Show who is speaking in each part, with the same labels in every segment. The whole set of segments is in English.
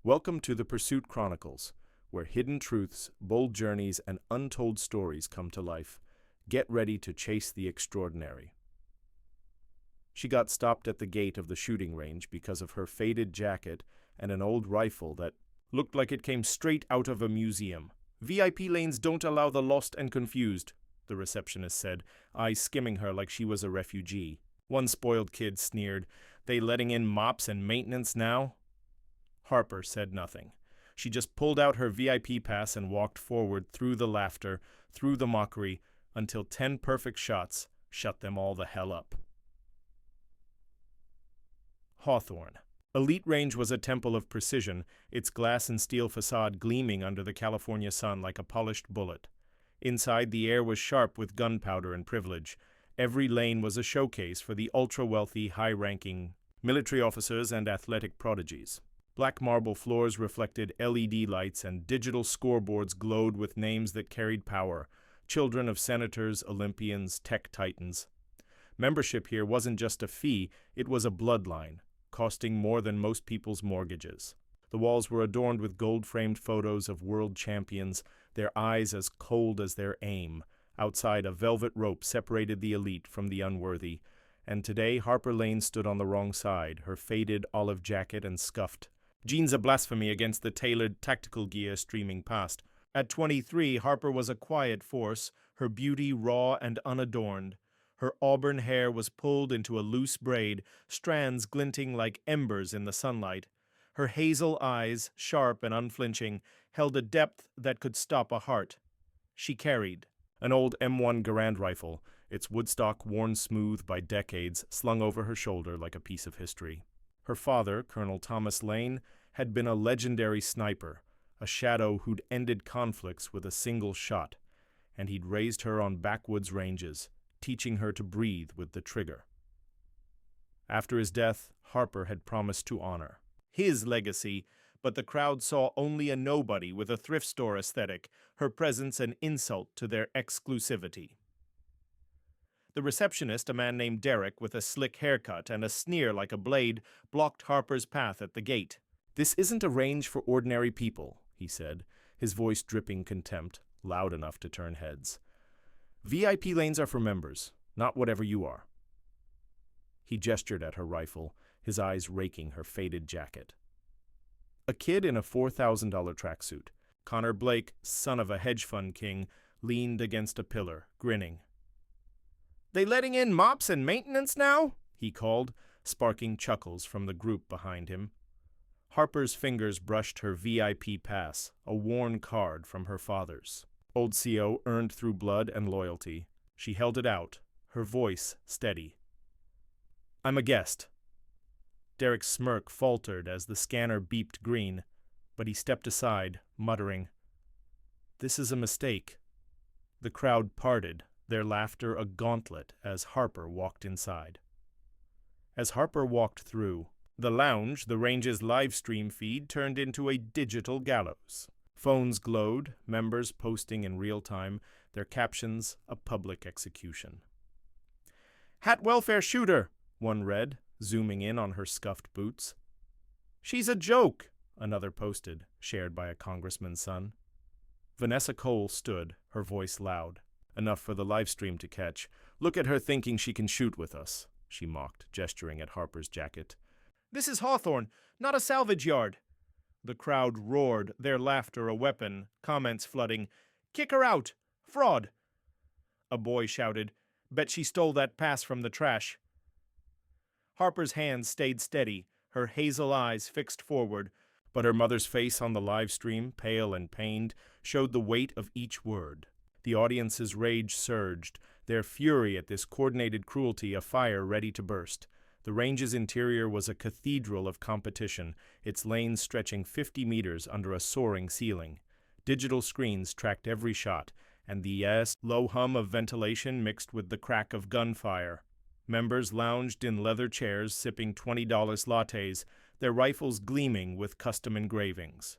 Speaker 1: Welcome to the Pursuit Chronicles, where hidden truths, bold journeys, and untold stories come to life. Get ready to chase the extraordinary. She got stopped at the gate of the shooting range because of her faded jacket and an old rifle that looked like it came straight out of a museum. VIP lanes don't allow the lost and confused, the receptionist said, eyes skimming her like she was a refugee. One spoiled kid sneered, "They letting in mops and maintenance now?" Harper said nothing. She just pulled out her VIP pass and walked forward through the laughter, through the mockery, until 10 perfect shots shut them all the hell up. Hawthorne. Elite Range was a temple of precision, its glass and steel facade gleaming under the California sun like a polished bullet. Inside, the air was sharp with gunpowder and privilege. Every lane was a showcase for the ultra-wealthy, high-ranking military officers and athletic prodigies. Black marble floors reflected LED lights and digital scoreboards glowed with names that carried power. Children of senators, Olympians, tech titans. Membership here wasn't just a fee, it was a bloodline, costing more than most people's mortgages. The walls were adorned with gold-framed photos of world champions, their eyes as cold as their aim. Outside, a velvet rope separated the elite from the unworthy. And today, Harper Lane stood on the wrong side, her faded olive jacket and scuffed jeans a blasphemy against the tailored tactical gear streaming past. At 23, Harper was a quiet force, her beauty raw and unadorned. Her auburn hair was pulled into a loose braid, strands glinting like embers in the sunlight. Her hazel eyes, sharp and unflinching, held a depth that could stop a heart. She carried an old M1 Garand rifle, its woodstock worn smooth by decades, slung over her shoulder like a piece of history. Her father, Colonel Thomas Lane, had been a legendary sniper, a shadow who'd ended conflicts with a single shot, and he'd raised her on backwoods ranges, teaching her to breathe with the trigger. After his death, Harper had promised to honor his legacy, but the crowd saw only a nobody with a thrift store aesthetic, her presence an insult to their exclusivity. The receptionist, a man named Derek with a slick haircut and a sneer like a blade, blocked Harper's path at the gate. "This isn't a range for ordinary people," he said, his voice dripping contempt, loud enough to turn heads. "VIP lanes are for members, not whatever you are." He gestured at her rifle, his eyes raking her faded jacket. A kid in a $4,000 tracksuit, Connor Blake, son of a hedge fund king, leaned against a pillar, grinning. "They letting in mops and maintenance now?" he called, sparking chuckles from the group behind him. Harper's fingers brushed her VIP pass, a worn card from her father's. Old CO earned through blood and loyalty. She held it out, her voice steady. "I'm a guest." Derek's smirk faltered as the scanner beeped green, but he stepped aside, muttering, "This is a mistake." The crowd parted, their laughter a gauntlet as Harper walked inside. As Harper walked through, the lounge, the range's live stream feed, turned into a digital gallows. Phones glowed, members posting in real time, their captions a public execution. "Hat welfare shooter," one read, zooming in on her scuffed boots. "She's a joke," another posted, shared by a congressman's son. Vanessa Cole stood, her voice loud, enough for the live stream to catch. "Look at her thinking she can shoot with us," she mocked, gesturing at Harper's jacket. "This is Hawthorne, not a salvage yard." The crowd roared, their laughter a weapon, comments flooding. "Kick her out! Fraud!" A boy shouted, "Bet she stole that pass from the trash." Harper's hands stayed steady, her hazel eyes fixed forward, but her mother's face on the live stream, pale and pained, showed the weight of each word. The audience's rage surged, their fury at this coordinated cruelty a fire ready to burst. The range's interior was a cathedral of competition, its lanes stretching 50 meters under a soaring ceiling. Digital screens tracked every shot, and the low hum of ventilation mixed with the crack of gunfire. Members lounged in leather chairs sipping $20 lattes, their rifles gleaming with custom engravings.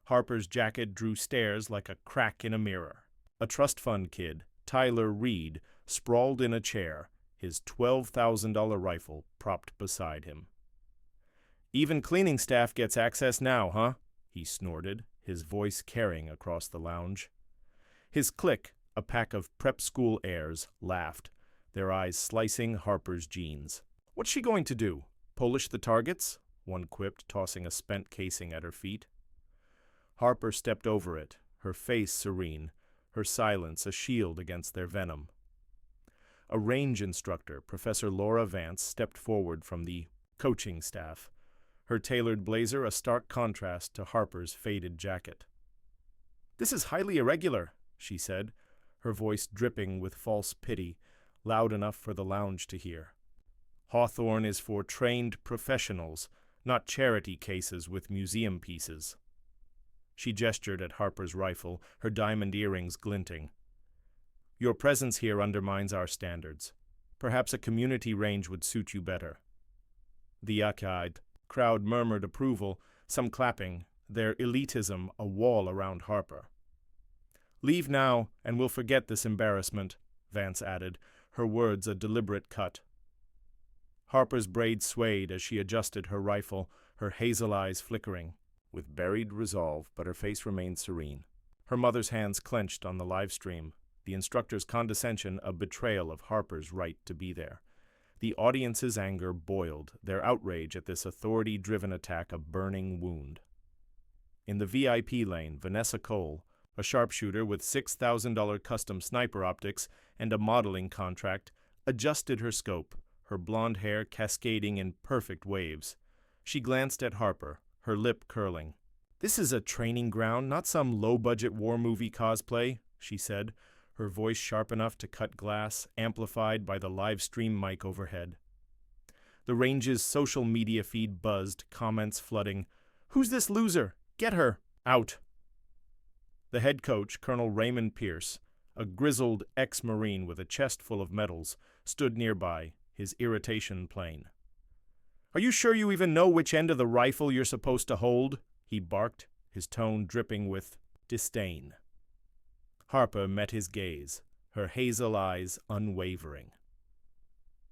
Speaker 1: Harper's jacket drew stares like a crack in a mirror. A trust fund kid, Tyler Reed, sprawled in a chair, his $12,000 rifle propped beside him. Even cleaning staff gets access now, huh? He snorted, his voice carrying across the lounge. His clique, a pack of prep school heirs, laughed, their eyes slicing Harper's jeans. What's she going to do? Polish the targets? One quipped, tossing a spent casing at her feet. Harper stepped over it, her face serene, her silence a shield against their venom. A range instructor, Professor Laura Vance, stepped forward from the coaching staff, her tailored blazer a stark contrast to Harper's faded jacket. "This is highly irregular," she said, her voice dripping with false pity, loud enough for the lounge to hear. "Hawthorne is for trained professionals, not charity cases with museum pieces." She gestured at Harper's rifle, her diamond earrings glinting. "Your presence here undermines our standards. Perhaps a community range would suit you better." The eyed crowd murmured approval, some clapping, their elitism a wall around Harper. "Leave now, and we'll forget this embarrassment," Vance added, her words a deliberate cut. Harper's braids swayed as she adjusted her rifle, her hazel eyes flickering, with buried resolve, but her face remained serene. Her mother's hands clenched on the live stream, the instructor's condescension a betrayal of Harper's right to be there. The audience's anger boiled, their outrage at this authority-driven attack a burning wound. In the VIP lane, Vanessa Cole, a sharpshooter with $6,000 custom sniper optics and a modeling contract, adjusted her scope, her blonde hair cascading in perfect waves. She glanced at Harper, her lip curling. "This is a training ground, not some low-budget war movie cosplay," she said, her voice sharp enough to cut glass, amplified by the live stream mic overhead. The range's social media feed buzzed, comments flooding. "Who's this loser? Get her! Out!" The head coach, Colonel Raymond Pierce, a grizzled ex-Marine with a chest full of medals, stood nearby, his irritation plain. "Are you sure you even know which end of the rifle you're supposed to hold?" he barked, his tone dripping with disdain. Harper met his gaze, her hazel eyes unwavering.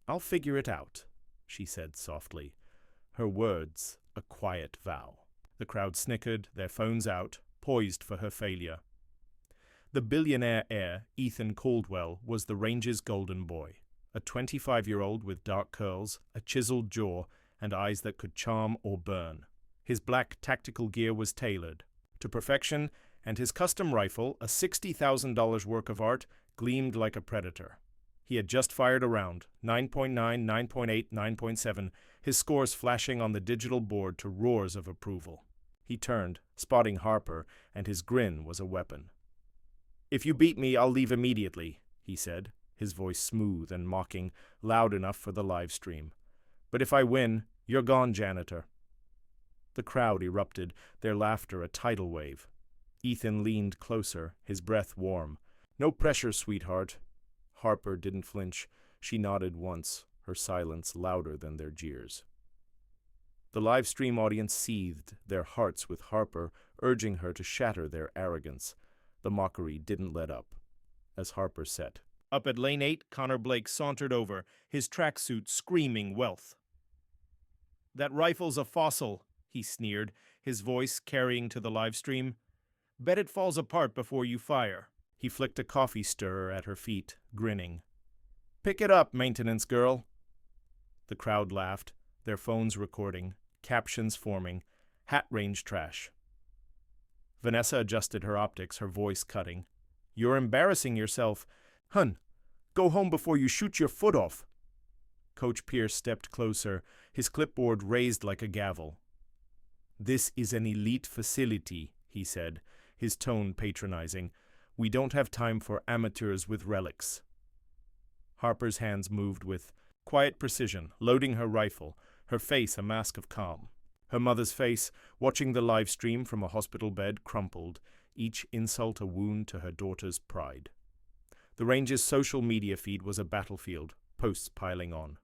Speaker 1: "I'll figure it out," she said softly, her words a quiet vow. The crowd snickered, their phones out, poised for her failure. The billionaire heir, Ethan Caldwell, was the range's golden boy, a 25-year-old with dark curls, a chiseled jaw, and eyes that could charm or burn. His black tactical gear was tailored to perfection, and his custom rifle, a $60,000 work of art, gleamed like a predator. He had just fired a round, 9.9, 9.8, 9.7, his scores flashing on the digital board to roars of approval. He turned, spotting Harper, and his grin was a weapon. "If you beat me, I'll leave immediately," he said, his voice smooth and mocking, loud enough for the live stream. "But if I win, you're gone, janitor." The crowd erupted, their laughter a tidal wave. Ethan leaned closer, his breath warm. "No pressure, sweetheart." Harper didn't flinch. She nodded once, her silence louder than their jeers. The live stream audience seethed, their hearts with Harper, urging her to shatter their arrogance. The mockery didn't let up. As Harper set. Up at lane 8, Connor Blake sauntered over, his tracksuit screaming wealth. "That rifle's a fossil," he sneered, his voice carrying to the live stream. "Bet it falls apart before you fire." He flicked a coffee stirrer at her feet, grinning. "Pick it up, maintenance girl." The crowd laughed, their phones recording, captions forming, hat range trash. Vanessa adjusted her optics, her voice cutting. "You're embarrassing yourself. Hun, go home before you shoot your foot off." Coach Pierce stepped closer, his clipboard raised like a gavel. "This is an elite facility," he said, his tone patronizing. "We don't have time for amateurs with relics." Harper's hands moved with quiet precision, loading her rifle, her face a mask of calm. Her mother's face, watching the live stream from a hospital bed, crumpled, each insult a wound to her daughter's pride. The range's social media feed was a battlefield, posts piling on.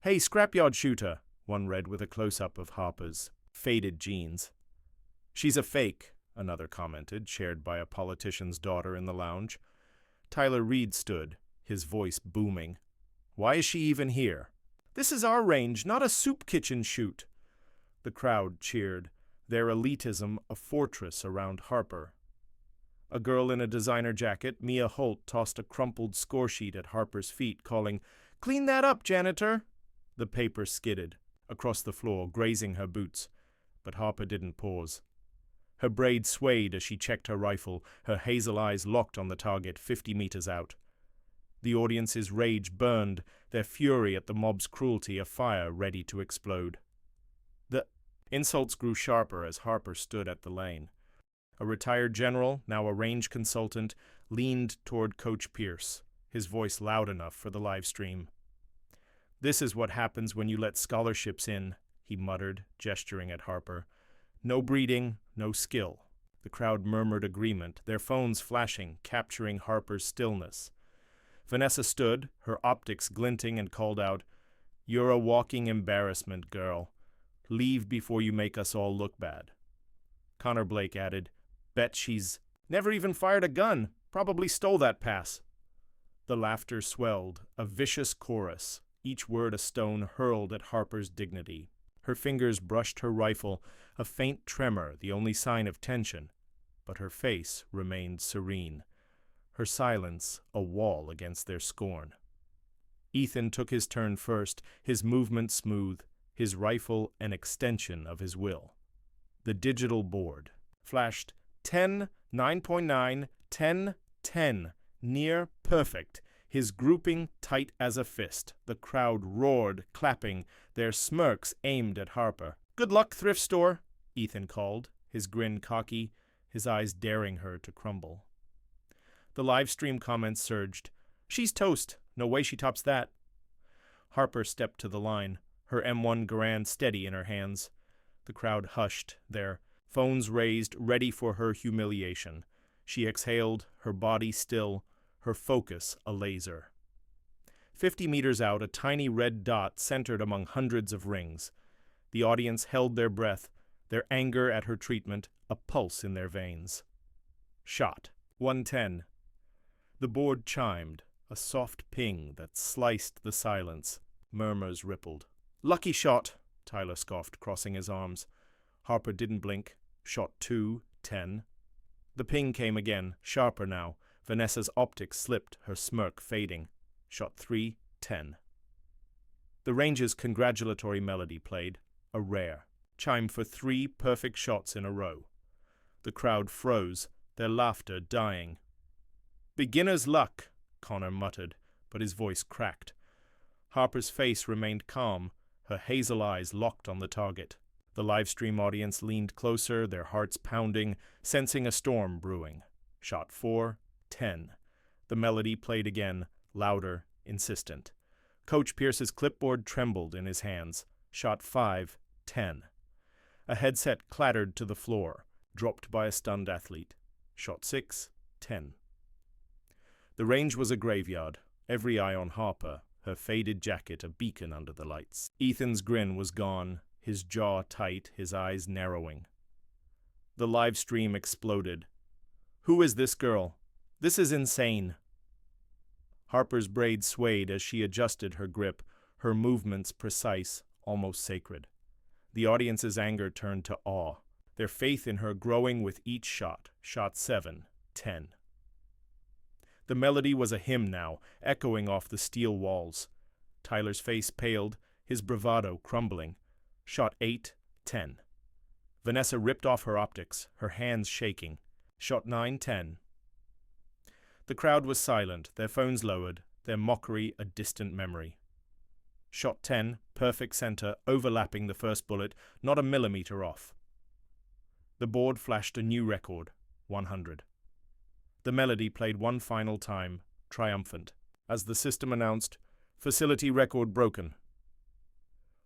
Speaker 1: "Hey, scrapyard shooter," one read with a close-up of Harper's faded jeans. "She's a fake," another commented, shared by a politician's daughter in the lounge. Tyler Reed stood, his voice booming. "Why is she even here?" This is our range, not a soup kitchen shoot. The crowd cheered, their elitism a fortress around Harper. A girl in a designer jacket, Mia Holt, tossed a crumpled score sheet at Harper's feet, calling, "Clean that up, janitor!" The paper skidded across the floor, grazing her boots, but Harper didn't pause. Her braid swayed as she checked her rifle, her hazel eyes locked on the target 50 meters out. The audience's rage burned, their fury at the mob's cruelty a fire ready to explode. The insults grew sharper as Harper stood at the lane. A retired general, now a range consultant, leaned toward Coach Pierce, his voice loud enough for the live stream. "This is what happens when you let scholarships in," he muttered, gesturing at Harper. "No breeding, no skill." The crowd murmured agreement, their phones flashing, capturing Harper's stillness. Vanessa stood, her optics glinting, and called out, "You're a walking embarrassment, girl. Leave before you make us all look bad." Connor Blake added, "Bet she's never even fired a gun. Probably stole that pass." The laughter swelled, a vicious chorus, each word a stone hurled at Harper's dignity. Her fingers brushed her rifle, a faint tremor, the only sign of tension, but her face remained serene, her silence a wall against their scorn. Ethan took his turn first, his movement smooth, his rifle an extension of his will. The digital board flashed 10, 9.9, 10, 10, near perfect, his grouping tight as a fist. The crowd roared, clapping, their smirks aimed at Harper. "Good luck, thrift store," Ethan called, his grin cocky, his eyes daring her to crumble. The live stream comments surged. "She's toast. No way she tops that." Harper stepped to the line, her M1 Garand steady in her hands. The crowd hushed, their phones raised, ready for her humiliation. She exhaled, her body still, her focus a laser. 50 meters out, a tiny red dot centered among hundreds of rings. The audience held their breath, their anger at her treatment a pulse in their veins. Shot. 110. The board chimed, a soft ping that sliced the silence. Murmurs rippled. "Lucky shot," Tyler scoffed, crossing his arms. Harper didn't blink. Shot 2, 10. The ping came again, sharper now. Vanessa's optics slipped, her smirk fading. Shot 3, 10. The ranger's congratulatory melody played, a rare, chime for 3 perfect shots in a row. The crowd froze, their laughter dying. "Beginner's luck," Connor muttered, but his voice cracked. Harper's face remained calm, her hazel eyes locked on the target. The livestream audience leaned closer, their hearts pounding, sensing a storm brewing. Shot 4, 10. The melody played again, louder, insistent. Coach Pierce's clipboard trembled in his hands. Shot 5, 10. A headset clattered to the floor, dropped by a stunned athlete. Shot 6, 10. The range was a graveyard, every eye on Harper, her faded jacket a beacon under the lights. Ethan's grin was gone, his jaw tight, his eyes narrowing. The live stream exploded. "Who is this girl? This is insane." Harper's braid swayed as she adjusted her grip, her movements precise, almost sacred. The audience's anger turned to awe, their faith in her growing with each shot. Shot 7, 10. The melody was a hymn now, echoing off the steel walls. Tyler's face paled, his bravado crumbling. Shot 8, 10. Vanessa ripped off her optics, her hands shaking. Shot 9, 10. The crowd was silent, their phones lowered, their mockery a distant memory. Shot 10, perfect center, overlapping the first bullet, not a millimeter off. The board flashed a new record, 100. The melody played one final time, triumphant, as the system announced, "Facility record broken."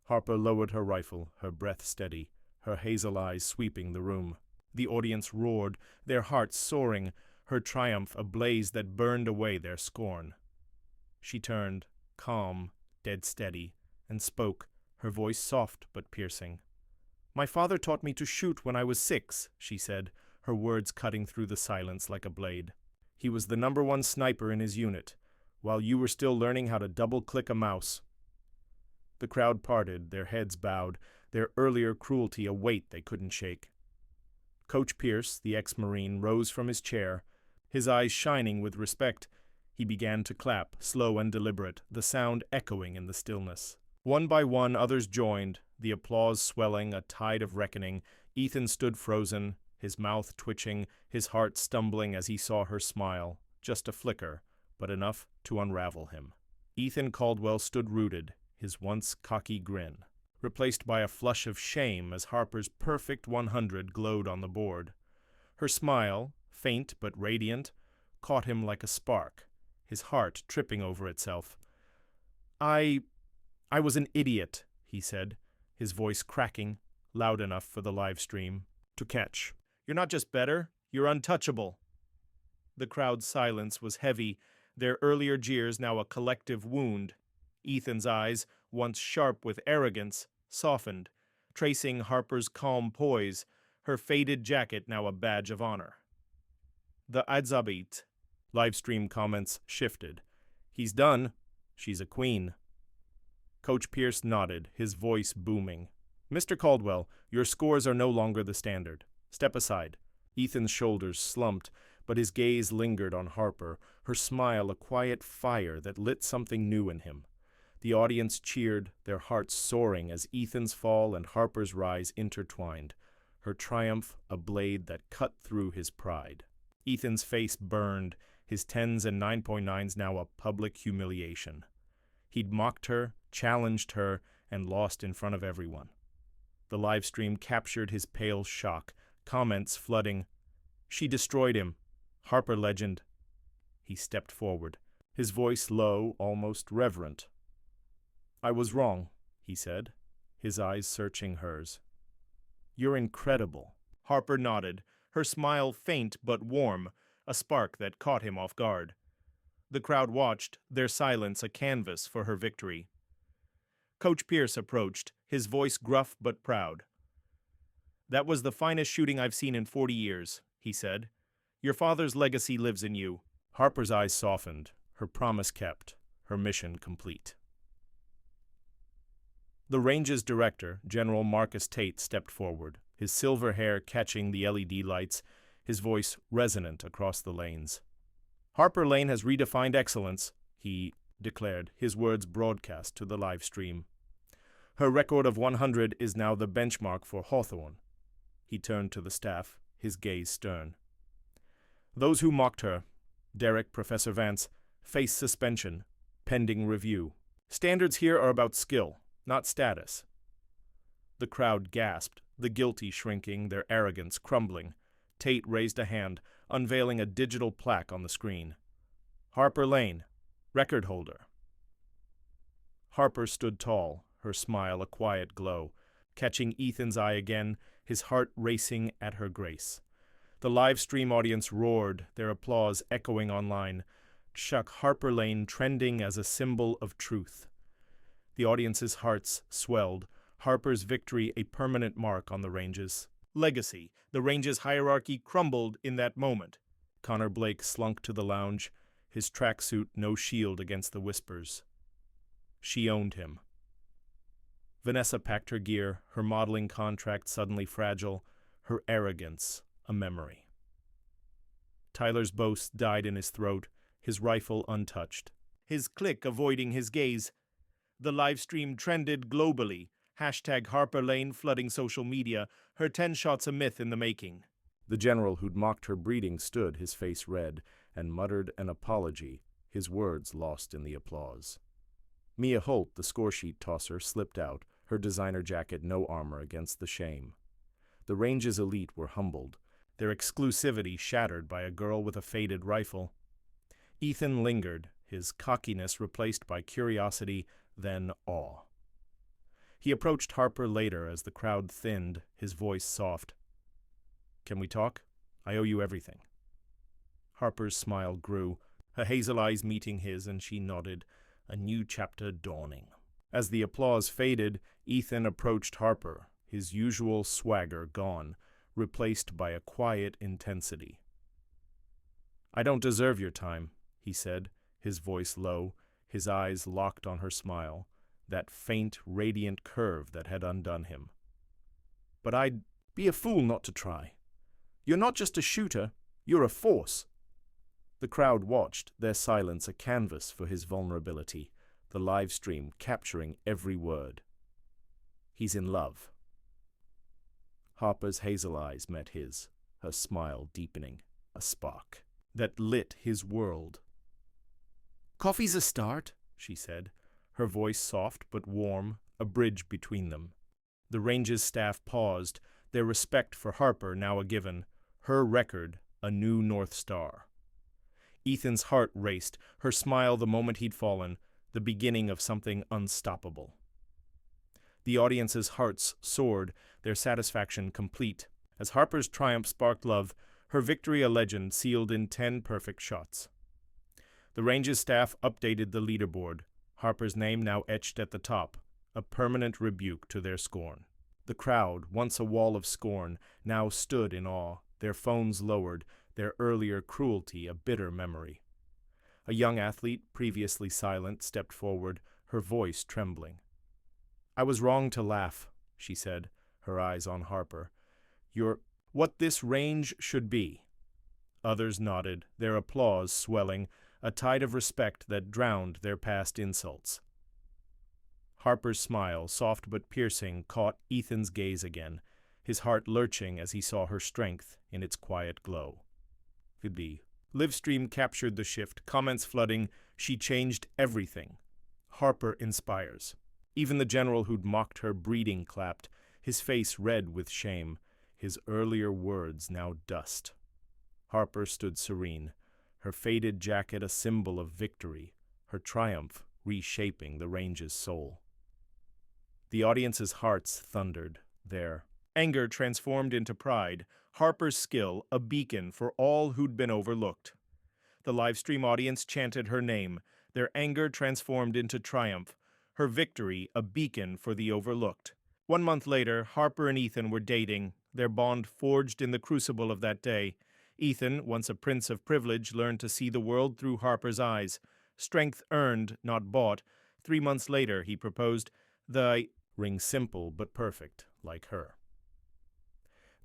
Speaker 1: Harper lowered her rifle, her breath steady, her hazel eyes sweeping the room. The audience roared, their hearts soaring, her triumph a blaze that burned away their scorn. She turned, calm, dead steady, and spoke, her voice soft but piercing. "My father taught me to shoot when I was 6, she said, her words cutting through the silence like a blade. He was the #1 sniper in his unit, while you were still learning how to double-click a mouse." The crowd parted, their heads bowed, their earlier cruelty a weight they couldn't shake. Coach Pierce, the ex-Marine, rose from his chair, his eyes shining with respect. He began to clap, slow and deliberate, the sound echoing in the stillness. One by one, others joined, the applause swelling, a tide of reckoning. Ethan stood frozen, his mouth twitching, his heart stumbling as he saw her smile. Just a flicker, but enough to unravel him. Ethan Caldwell stood rooted, his once cocky grin, replaced by a flush of shame as Harper's perfect 100 glowed on the board. Her smile, faint but radiant, caught him like a spark, his heart tripping over itself. I was an idiot, he said, his voice cracking, loud enough for the live stream to catch. You're not just better, you're untouchable. The crowd's silence was heavy, their earlier jeers now a collective wound. Ethan's eyes, once sharp with arrogance, softened, tracing Harper's calm poise, her faded jacket now a badge of honor. The Adzabit. Livestream comments shifted. He's done. She's a queen. Coach Pierce nodded, his voice booming. Mr. Caldwell, your scores are no longer the standard. Step aside. Ethan's shoulders slumped, but his gaze lingered on Harper, her smile a quiet fire that lit something new in him. The audience cheered, their hearts soaring as Ethan's fall and Harper's rise intertwined, her triumph a blade that cut through his pride. Ethan's face burned, his 10s and 9.9s now a public humiliation. He'd mocked her, challenged her, and lost in front of everyone. The live stream captured his pale shock, comments flooding. She destroyed him. Harper legend. He stepped forward, his voice low, almost reverent. I was wrong, he said, his eyes searching hers. You're incredible. Harper nodded, her smile faint but warm, a spark that caught him off guard. The crowd watched, their silence a canvas for her victory. Coach Pierce approached, his voice gruff but proud. That was the finest shooting I've seen in 40 years, he said. Your father's legacy lives in you. Harper's eyes softened, her promise kept, her mission complete. The range's director, General Marcus Tate, stepped forward, his silver hair catching the LED lights, his voice resonant across the lanes. Harper Lane has redefined excellence, he declared, his words broadcast to the live stream. Her record of 100 is now the benchmark for Hawthorne. He turned to the staff, his gaze stern. Those who mocked her, Derek, Professor Vance, face suspension, pending review. Standards here are about skill, not status. The crowd gasped, the guilty shrinking, their arrogance crumbling. Tate raised a hand, unveiling a digital plaque on the screen. Harper Lane, record holder. Harper stood tall, her smile a quiet glow, catching Ethan's eye again, his heart racing at her grace. The live stream audience roared, their applause echoing online. Chuck Harper Lane trending as a symbol of truth. The audience's hearts swelled, Harper's victory a permanent mark on the range's legacy. The range's hierarchy crumbled in that moment. Connor Blake slunk to the lounge, his tracksuit no shield against the whispers. She owned him. Vanessa packed her gear, her modeling contract suddenly fragile, her arrogance a memory. Tyler's boast died in his throat, his rifle untouched. His click avoiding his gaze. The livestream trended globally. #Harper Lane flooding social media, her 10 shots a myth in the making. The general who'd mocked her breeding stood, his face red, and muttered an apology, his words lost in the applause. Mia Holt, the scoresheet tosser, slipped out, her designer jacket no armor against the shame. The range's elite were humbled, their exclusivity shattered by a girl with a faded rifle. Ethan lingered, his cockiness replaced by curiosity, then awe. He approached Harper later as the crowd thinned, his voice soft. Can we talk? I owe you everything. Harper's smile grew, her hazel eyes meeting his, and she nodded, a new chapter dawning. As the applause faded, Ethan approached Harper, his usual swagger gone, replaced by a quiet intensity. I don't deserve your time, he said, his voice low, his eyes locked on her smile. that faint, radiant curve that had undone him. "But I'd be a fool not to try. You're not just a shooter, you're a force." The crowd watched, their silence a canvas for his vulnerability, the live stream capturing every word. "He's in love." Harper's hazel eyes met his, her smile deepening, a spark that lit his world. "Coffee's a start," she said, her voice soft but warm, a bridge between them. The range's staff paused, their respect for Harper now a given, her record a new North Star. Ethan's heart raced, her smile the moment he'd fallen, the beginning of something unstoppable. The audience's hearts soared, their satisfaction complete. As Harper's triumph sparked love, her victory a legend sealed in 10 perfect shots. The range's staff updated the leaderboard, Harper's name now etched at the top, a permanent rebuke to their scorn. The crowd, once a wall of scorn, now stood in awe, their phones lowered, their earlier cruelty a bitter memory. A young athlete, previously silent, stepped forward, her voice trembling. "I was wrong to laugh," she said, her eyes on Harper. "You're what this range should be." Others nodded, their applause swelling, a tide of respect that drowned their past insults. Harper's smile, soft but piercing, caught Ethan's gaze again, his heart lurching as he saw her strength in its quiet glow. The livestream captured the shift, comments flooding, "She changed everything." Harper inspires. Even the general who'd mocked her breeding clapped, his face red with shame, his earlier words now dust. Harper stood serene, her faded jacket a symbol of victory, her triumph reshaping the range's soul. The audience's hearts thundered, their anger transformed into pride, Harper's skill a beacon for all who'd been overlooked. The livestream audience chanted her name, their anger transformed into triumph, her victory a beacon for the overlooked. 1 month later, Harper and Ethan were dating, their bond forged in the crucible of that day. Ethan, once a prince of privilege, learned to see the world through Harper's eyes. Strength earned, not bought. 3 months later, he proposed, the ring simple but perfect, like her.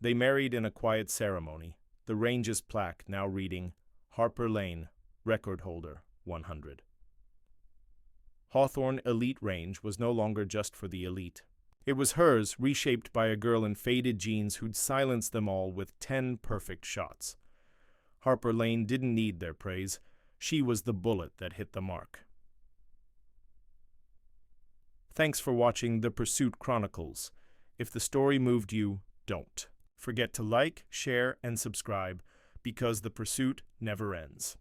Speaker 1: They married in a quiet ceremony, the range's plaque now reading, Harper Lane, record holder, 100. Hawthorne Elite Range was no longer just for the elite. It was hers, reshaped by a girl in faded jeans who'd silenced them all with 10 perfect shots. Harper Lane didn't need their praise. She was the bullet that hit the mark. Thanks for watching the Pursuit Chronicles. If the story moved you, don't forget to like, share, and subscribe, because the pursuit never ends.